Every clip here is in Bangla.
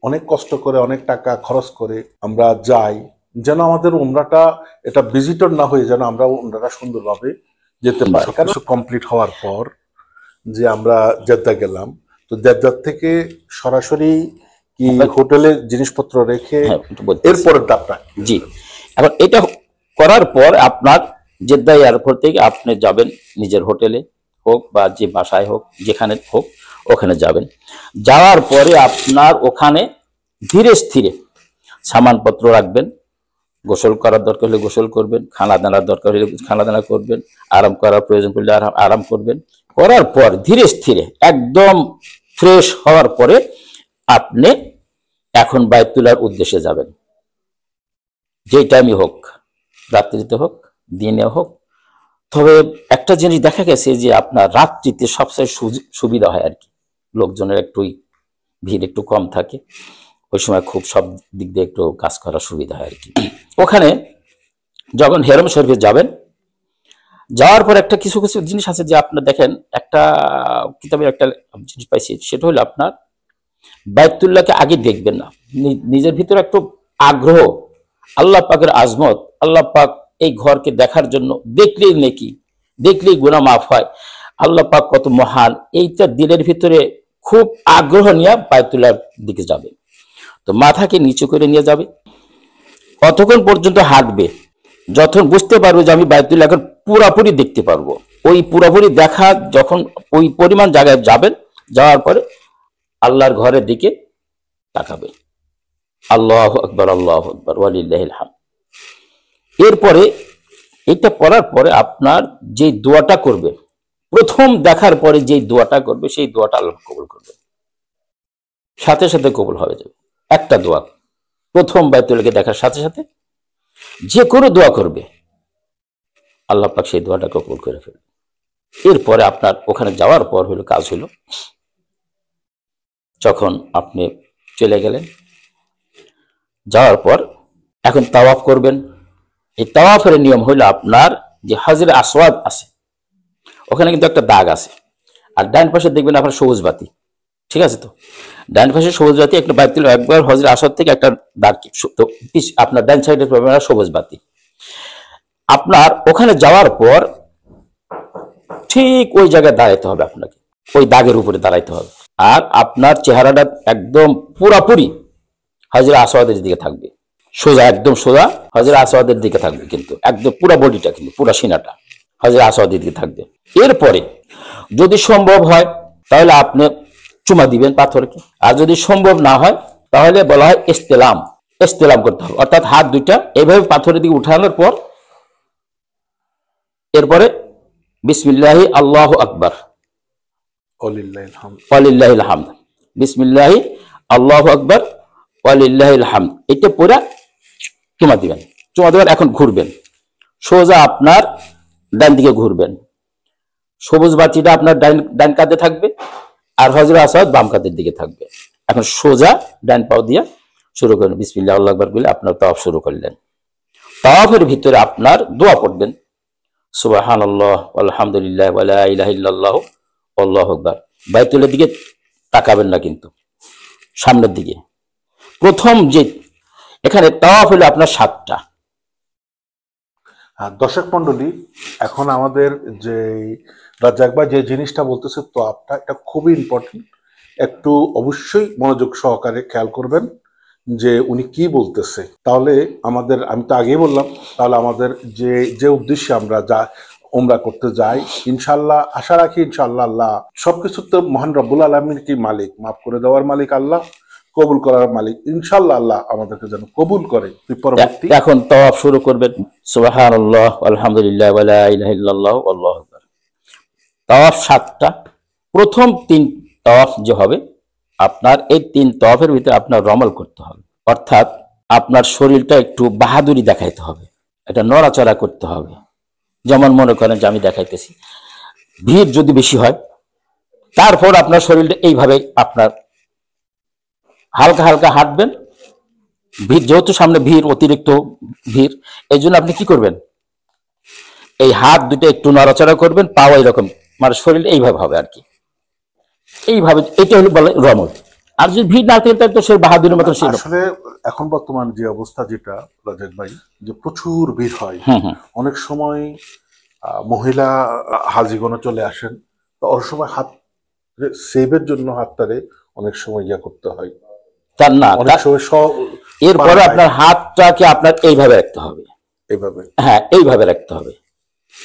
অনেক কষ্ট করে অনেক টাকা খরচ করে আমরা যাই, যেন আমাদের উমরাটা এটা ভিজিটর না হয়ে যেন আমরা উমরাটা সুন্দরভাবে যেতে পারি। কারণ কমপ্লিট হওয়ার পর যে আমরা জেদ্দা গেলাম, তো জেদ্দা থেকে সরাসরি কি হোটেলে জিনিসপত্র রেখে এরপরের ধাপটা? জি, এখন এটা করার পর আপনার জেদ্দা এয়ারপোর্ট থেকে আপনি যাবেন নিজের হোটেলে হোক বা যে বাসায় হোক, যেখানে হোক ওখানে যাবেন। যাওয়ার পরে আপনার ওখানে ধীরে স্থিরে সামানপত্র রাখবেন, গোসল করার দরকার হলে গোসল করবেন, খানা দানার দরকার হলে খানা দানা করবেন, আরাম করার প্রয়োজন পড়লে আরাম করবেন। করার পর ধীরে স্থিরে একদম ফ্রেশ হওয়ার পরে আপনি এখন বাইতুল্লাহর উদ্দেশ্যে যাবেন। যে টাইমই হোক, রাত্রিতে হোক দিনে হোক। তবে একটা জিনিস দেখা গেছে যে আপনার রাত্রিতে সবচেয়ে সুবিধা হয় আর কি, লোকজনের একটু ভিড় একটু কম থাকে, ওই সময় খুব সব দিক দিয়ে একটু কাজ করার সুবিধা হয় আর কি। ওখানে যখন হেরম শরীফে যাবেন, যাওয়ার পর একটা কিছু কিছু জিনিস আছে যে আপনার দেখেন, একটা কিতাবে একটা জিনিস পাইছি, সেটা হলো আপনার বাইতুল্লাহকে আগে দেখবেন না, নিজের ভিতরে একটু আগ্রহ, আল্লাহ পাকের আজমত, আল্লাহ পাক এই ঘরকে দেখার জন্য, দেখলেই নেকি, দেখলেই গুনাহ মাফ হয়, আল্লাহ পাক কত মহান, এইটা দিলের ভিতরে খুব আগ্রহ নিয়ে বাইতুল্লাহর দিকে যাবে। তো মাথাকে নিচু করে নিয়ে যাবে, কতক্ষণ পর্যন্ত হাঁটবে, যখন বুঝতে পারবো যে আমি বাইতুল্লাহ এখন পুরাপুরি দেখতে পারবো, ওই পুরাপুরি দেখা যখন ওই পরিমাণ জায়গায় যাবেন, যাওয়ার পরে আল্লাহর ঘরের দিকে তাকাবে, আল্লাহু আকবার আল্লাহু আকবার ওয়ালিল্লাহিল হামদ। এরপরে এটা পড়ার পরে আপনার যে দোয়াটা করবে, প্রথম দেখার পরে যে দোয়াটা করবে, সেই দোয়াটা আল্লাহ কবুল করবে, সাথে সাথে কবুল হয়ে যাবে। একটা দোয়া প্রথম বাইতুল্লাহকে দেখার সাথে সাথে যে কোনো দোয়া করবে, আল্লাহ পাক সেই দোয়াটা কবুল করে ফেলবে। এরপরে আপনার ওখানে যাওয়ার পর হলো কাজ হলো, যখন আপনি চলে গেলেন, যাওয়ার পর এখন তাওয়াফ করবেন। এই তাওয়াফের নিয়ম হলো আপনার যে হাজরে আসওয়াদ আছে, ওখানে কিন্তু একটা দাগ আছে, আর ডান পাশে দেখবেন আপনার সবুজ বাতি, ঠিক আছে? তো ডান পাশে সবুজ বাতি, একটা বাইতুল্লাহ একবার হজরে আসওয়াদ থেকে একটা দাগ, তো আপনার ডান সাইডে সবুজ বাতি। আপনার ওখানে যাওয়ার পর ঠিক ওই জায়গায় দাঁড়াইতে হবে, আপনাকে ওই দাগের উপরে দাঁড়াইতে হবে, আর আপনার চেহারাটা একদম পুরাপুরি হাজরে আসওয়াদের দিকে থাকবে, সোজা, একদম সোজা হাজরে আসওয়াদের দিকে থাকবে, কিন্তু একদম পুরা বডিটা, কিন্তু পুরা সিনাটা হাজরে আসওয়াদের দিকে থাকবে। এরপরে যদি সম্ভব হয় তাহলে আপনি চুমা দিবেন পাথরকে, আর যদি সম্ভব না হয় তাহলে বলা হয় ইস্তেলাম, ইস্তেলাম করতে হবে, অর্থাৎ হাত দুইটা এইভাবে পাথরের দিকে উঠানোর পর এরপরে বিসমিল্লাহি আল্লাহু আকবার ওয়ালিল্লাহিল হামদ, বিসমিল্লাহি আল্লাহু আকবার ওয়ালিল্লাহিল হামদ, এটা পুরা চুমা দিবেন। চুমা দেওয়ার এখন ঘুরবেন, সোজা আপনার ডান দিকে ঘুরবেন, সবুজ বাতিটা আপনার ডান কাঁধে থাকবে, আর হজরে আসওয়াদ বাম কাঁধের দিকে থাকবে। এখন সোজা ডান পাও দিয়া শুরু করেন, বিসমিল্লাহ আল্লাহু আকবার বলে আপনার তাওয়াফ শুরু করলেন। তাওয়াফের ভিতরে আপনার দোয়া পড়বেন, সুবহানাল্লাহ আলহামদুলিল্লাহ ওয়ালা ইলাহা ইল্লাল্লাহু আল্লাহু আকবার। বাইতুল্লাহর দিকে তাকাবেন না, কিন্তু সামনের দিকে। প্রথম যে এখানে তাওয়াফ হলো আপনার 7টা। দর্শক মন্ডলী, এখন আমাদের যে রাজ্জাক ভাই যে জিনিসটা বলতেছে, তো আপনার এটা খুবই ইম্পর্টেন্ট, একটু অবশ্যই মনোযোগ সহকারে খেয়াল করবেন যে উনি কি বলতেছে। তাহলে আমাদের, আমি তো আগেই বললাম, তাহলে আমাদের যে যে উদ্দেশ্যে আমরা যা উমরা করতে যাই, ইনশাল্লাহ আশা রাখি ইনশাল্লাহ আল্লাহ সবকিছু তো মহান রব্বুল আলামিন কি মালিক, মাফ করে দেওয়ার মালিক আল্লাহ, কবুল করার মালিক, ইনশাল্লাহ আল্লাহ আমাদেরকে যেন কবুল করে। পরবর্তী এখন তাওয়াফ শুরু করবেন, সুবহানাল্লাহ আলহামদুলিল্লাহ ওয়ালা ইলাহা ইল্লাল্লাহু আল্লাহু আকবার। তাওয়াফ 7টা। প্রথম 3 তাওয়াফ যে হবে আপনার, এই 3 তাওয়াফের ভিতরে আপনার রমল করতে হবে, অর্থাৎ আপনার শরীরটা একটু বাহাদুরি দেখাইতে হবে, এটা নড়াচড়া করতে হবে। যেমন মনে করেন যে আমি দেখাইতেছি, ভিড় যদি বেশি হয়, তারপর আপনার শরীরটা এইভাবে আপনার হালকা হালকা হাঁটবেন, ভিড় যেহেতু সামনে ভিড়, অতিরিক্ত ভিড়, এই জন্য আপনি কি করবেন, এই হাত দুটো একটু নড়াচড়া করবেন, পাও এরকম, মানে শরীর এইভাবে হবে আর কি, এইভাবে। এটা হলো বলে রমল। আর যদি ভিড় না থাকে তাহলে তো সে বাহাদুরের মতো ছিল। আসলে এখন বর্তমান যে অবস্থা যেটা রাজাক ভাই, যে প্রচুর ভিড় হয়, অনেক সময় মহিলা হাজিগণে চলে আসেন, তো অনেক সময় হাত সেভের জন্য হাতটারে অনেক সময় ইয়া করতে হয়, তার না অনেক সময় এরপরে আপনার হাতটাকে আপনার এইভাবে রাখতে হবে, এইভাবে, হ্যাঁ এইভাবে রাখতে হবে,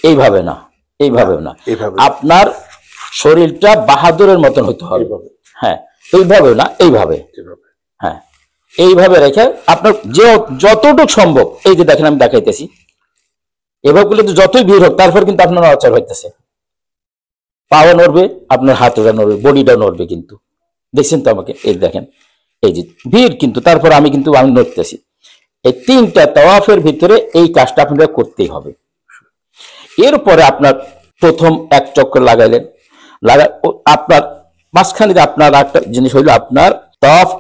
এইভাবে না, এইভাবে না, এইভাবে আপনার শরীরটা বাহাদুরের মতন হতে হবে, হ্যাঁ এইভাবে না, এইভাবে, হ্যাঁ এইভাবে রেখে আপনার যে যতটুকু সম্ভব, এই যে দেখেন আমি দেখাইতেছি, এভাবে করলে তো যতই ভিড় হোক তারপর কিন্তু আপনার নড়াচড় হইতেছে, পাওয়া নড়বে, আপনার হাতটা নড়বে, বডিটা নড়বে, কিন্তু দেখছেন তো আমাকে, এই দেখেন এই যে ভিড়, কিন্তু তারপর আমি নড়তেছি। এই 3টা তাওয়াফের ভিতরে এই কাজটা আপনারা করতেই হবে। এরপরে আপনার প্রথম 1 চক্র লাগাইলেন, আপনার মাঝখানে আপনার একটা জিনিস হইলো, আপনার তাওয়াফ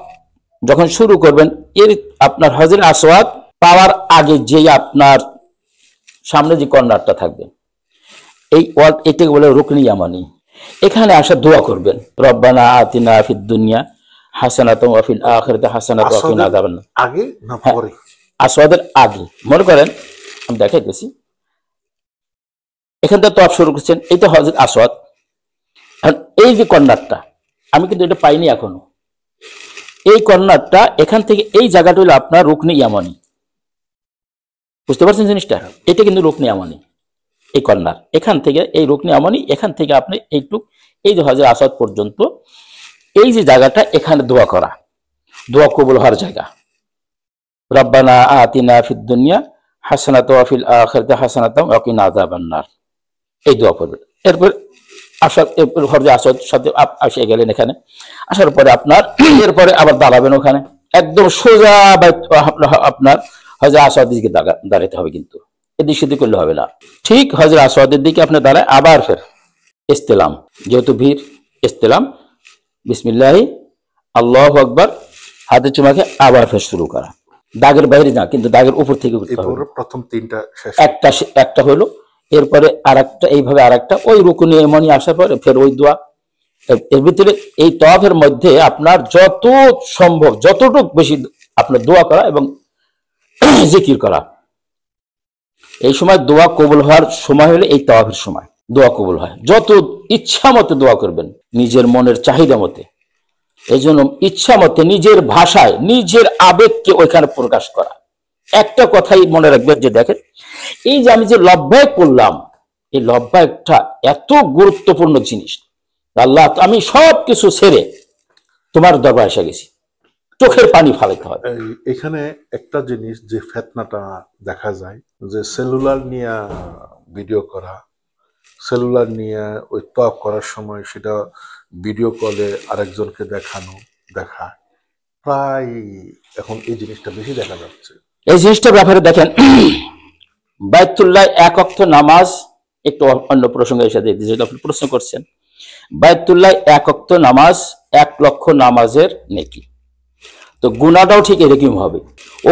যখন শুরু করবেন, এর আপনার হজরে আসওয়াদ পাওয়ার আগে যে আপনার সামনে যে কর্নারটা থাকবে, এই ওয়ার্ড, এটাকে বলে রুকনি ইয়ামানি। এখানে আসা দোয়া করবেন, রব্বানা আতিনা ফিদ দুনিয়া হাসানাতাও ওয়া ফিল আখিরাতি হাসানাতাও ওয়া কিনা আযাবান্নার। আগে না পরে? আসওয়াদের আগে। মনে করেন আমি দেখাইতেছি, এখান থেকে তাওয়াফ শুরু করছেন, এইটা হযরত আসওয়াদ। এই যে কর্নারটা, আমি কিন্তু এটা পাইনি এখনো, এই কর্নারটা এখান থেকে এই জায়গাটা হলো আপনার রুকনি ইয়ামানি, বুঝতে পারছেন জিনিসটা? এটা কিন্তু রুকনি ইয়ামানি, এই কর্নার এখান থেকে, এই রুকনি ইয়ামানি এখান থেকে আপনি এইটুক, এই যে হযরত আসওয়াদ পর্যন্ত, এই যে জায়গাটা, এখানে দোয়া করা, দোয়া কবুল হওয়ার জায়গা। রব্বানা আতিনা ফিদ দুনিয়া হাসানাতাও ওয়া ফিল আখিরাতি হাসানাতাও ওয়া কিনা আযাবান্নার, এই দোয়া করবেন। এরপর হযরত আসওয়াদ সাথে এসে গেলেন এখানে, আসার পরে আপনার এরপরে আবার দাঁড়াবেন ওখানে, একদম সোজা আপনার হযরত আসওয়াদের দিকে দাঁড়াতে হবে, কিন্তু এদিক সেদিক করলে হবে না, ঠিক হযরত আসওয়াদের দিকে আপনি দাঁড়ায় আবার ফের ইস্তেলাম, যেহেতু ভিড়, ইস্তেলাম, বিসমিল্লাহ আল্লাহু আকবার, হাতে চুমাকে আবার ফের শুরু করা, দাগের বাইরে না, কিন্তু দাগের উপর থেকে করতে হবে। প্রথম 3টা শেষ, একটা হলো, এরপরে আরেকটা, এইভাবে আরেকটা, ওই রুকুনি ইয়ামানি আসার পরে ফের ওই দোয়া। এর ভিতরে এই তাওয়াফের মধ্যে আপনার যত সম্ভব, যতটুকু বেশি আপনার দোয়া করা এবং জিকির করা। এই সময় দোয়া কবুল হওয়ার সময় হলে এই তাওয়াফের সময় দোয়া কবুল হয়, যত ইচ্ছা মতে দোয়া করবেন, নিজের মনের চাহিদা মতে। এই জন্য ইচ্ছা মতে নিজের ভাষায় নিজের আবেগকে ওইখানে প্রকাশ করা। একটা কথাই মনে রাখবেন, যে দেখেন এই যে আমি যে লব্বাইক করলাম, এই লব্বাইকটা এত গুরুত্বপূর্ণ জিনিস, আল্লাহ আমি সব কিছু ছেড়ে তোমার দরবারে এসে গেছি, চোখের পানি ফালাতে হয়। এখানে একটা জিনিস যে ফেতনাটা দেখা যায়, যে সেলুলার নিয়ে ভিডিও করা, সেলুলার নিয়ে ওই তাওয়াফ করার সময় সেটা ভিডিও কলে আরেকজনকে দেখা প্রায় এখন এই জিনিসটা বেশি দেখা যাচ্ছে। এই জিনিসটার ব্যাপারে দেখেন, বাইতুল্লাহ 1 ওয়াক্ত নামাজ, একটু অন্য প্রসঙ্গে এসে দেখতে, যেটা আপনি প্রশ্ন করছেন, বাইতুল্লাহ 1 ওয়াক্ত নামাজ 1 লক্ষ নামাজের নেকি, তো গুনাহটাও ঠিক এরকম হবে।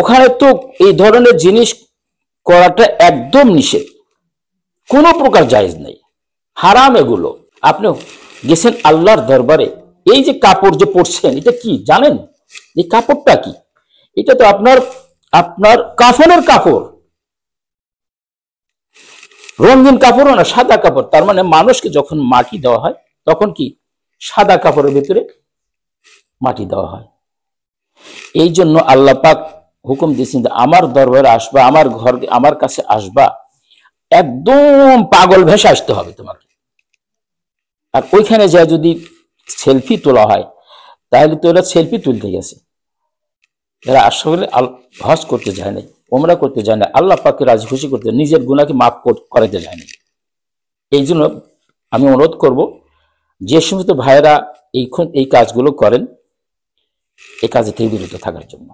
ওখানে তো এই ধরনের জিনিস করাটা একদম নিষেধ, কোনো প্রকার জায়েজ নেই, হারাম এগুলো। আপনি গেছেন আল্লাহর দরবারে, এই যে কাপড় যে পরছেন, এটা কি জানেন? এই কাপড়টা কি? এটা তো আপনার কাফনের কাপড়, রঙিন কাপড়ও না, সাদা কাপড়। তার মানে মানুষকে যখন মাটি দেওয়া হয়, তখন কি সাদা কাপড়ের ভিতরে মাটি দেওয়া হয়। এই জন্য আল্লাহ পাক হুকুম দিয়েছেন, আমার দরবারে আসবা, আমার ঘর, আমার কাছে আসবা, একদম পাগল ভেসে আসতে হবে তোমাকে। আর ওইখানে যা যদি সেলফি তোলা হয়, তাহলে তো এরা সেলফি তুলতে গেছে, এরা আসলে হজ করতে যায় না, ওমরা করতে যায় না, আল্লাহ পাককে রাজি খুশি করতে, নিজের গুনাহকে মাফ করাতে যায় না। এই জন্য আমি অনুরোধ করব, যে সমস্ত ভাইয়েরা এই কাজগুলো করেন, এই কাজে থেকে বিরত থাকার জন্য।